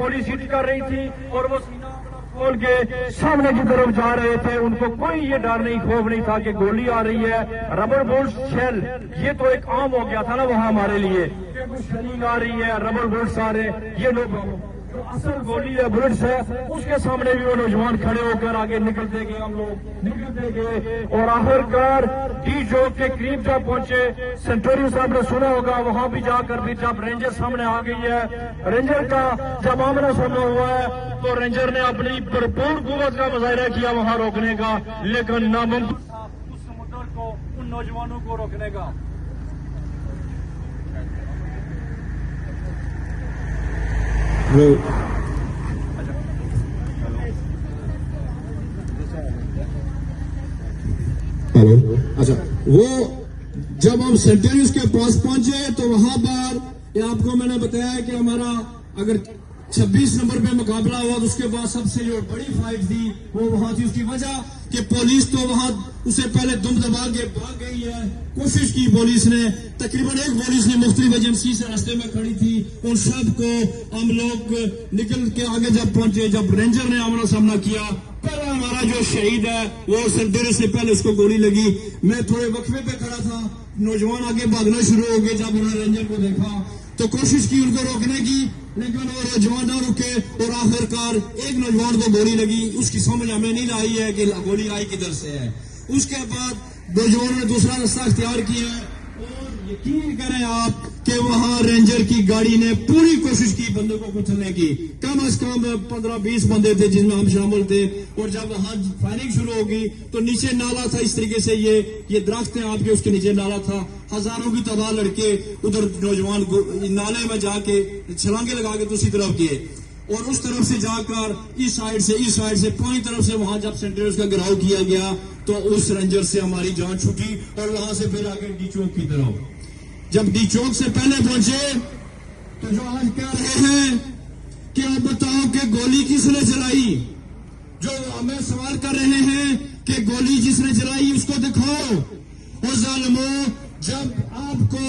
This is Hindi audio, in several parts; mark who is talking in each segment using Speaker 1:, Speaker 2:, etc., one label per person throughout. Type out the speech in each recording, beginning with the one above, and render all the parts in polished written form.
Speaker 1: गोली सीटी कर रही थी और वो खोल के सामने की तरफ जा रहे थे। उनको कोई ये डर नहीं, खौफ नहीं था कि गोली आ रही है। रबर बुलेट शेल ये तो एक आम हो गया था ना वहां हमारे लिए, शेलिंग आ रही है, रबर बुलेट्स आ रहे हैं। ये लोग जो असल गोली है, बुलेट्स है, उसके सामने भी वो नौजवान खड़े होकर आगे निकलते गए, हम लोग निकलते गए और आखिरकार डी चौक के करीब जब पहुंचे, सेंटोरियन साहब ने सुना होगा, वहां भी जाकर भी जब रेंजर सामने आ गई है, रेंजर का जब आमना सामना हुआ है तो रेंजर ने अपनी भरपूर कुव्वत का मुजाहिरा किया वहां रोकने का, लेकिन नामुमकिन था उस समुद्र को, उन नौजवानों को रोकने का।
Speaker 2: हेलो, अच्छा, वो जब हम सेंटेरियस के पास पहुंचे तो वहां पर आपको मैंने बताया कि हमारा अगर 26 नंबर पे मुकाबला हुआ तो उसके बाद सबसे जो बड़ी फाइट थी वो वहां थी। उसकी वजह कि पुलिस तो वहां उसे पहले दुम दबा के भाग गई है। कोशिश की पुलिस ने, तकरीबन एक पुलिस ने मुख्तलिफ एजेंसी से रास्ते में खड़ी थी, उन सब को हम लोग निकल के आगे जब पहुंचे, जब रेंजर ने आमना सामना किया, पहला हमारा जो शहीद है वो सेंटेरियस से पहले उसको गोली लगी। मैं थोड़े वक्फे पे खड़ा था, नौजवान आगे भागना शुरू हो गए। जब उन्होंने रेंजर को देखा तो कोशिश की उनको रोकने की, लेकिन वो नौजवान ना रुके और आखिरकार एक नौजवान को गोली लगी। उसकी समझ हमें नहीं आई है कि गोली आई किधर से है। उसके बाद नौजवानों ने दूसरा रास्ता अख्तियार किया और यकीन करें आप कि वहां रेंजर की गाड़ी ने पूरी कोशिश की बंदे को कुचलने की। कम से कम 15-20 बंदे थे जिनमें हम शामिल थे। और जब वहां फायरिंग शुरू होगी तो नीचे नाला था, इस तरीके से ये दरख्त है आपके, उसके नीचे नाला था। हजारों की तादाद लड़के उधर नौजवान नाले में जाके छलांगे लगा के दूसरी तरफ किए और उस तरफ से जाकर इस साइड से 5 तरफ से वहां जब सेंटेरियस का घेराव किया गया तो उस रेंजर से हमारी जान छूटी और वहां से फिर आगे डी चौक की तरफ। जब डी चौक से पहले पहुंचे तो जो आज कह रहे हैं कि आप बताओ कि गोली किसने चलाई, जो हमें सवाल कर रहे हैं कि गोली जिसने चलाई उसको दिखाओ। और जालिमो, जब आपको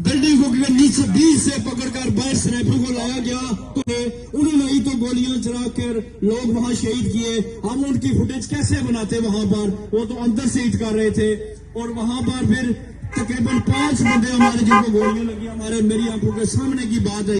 Speaker 2: बिल्डिंग को नीचे बीच से पकड़कर बाहर स्नाइपर को लाया गया तो उन्होंने ही तो गोलियां चलाकर लोग वहां शहीद किए। हम उनकी फुटेज कैसे बनाते वहां पर, वो तो अंदर से हिट कर रहे थे और वहां पर फिर तकरीबन 5 बंदे हमारे जिनको गोलियां लगी, हमारे मेरी आंखों के सामने की बात है।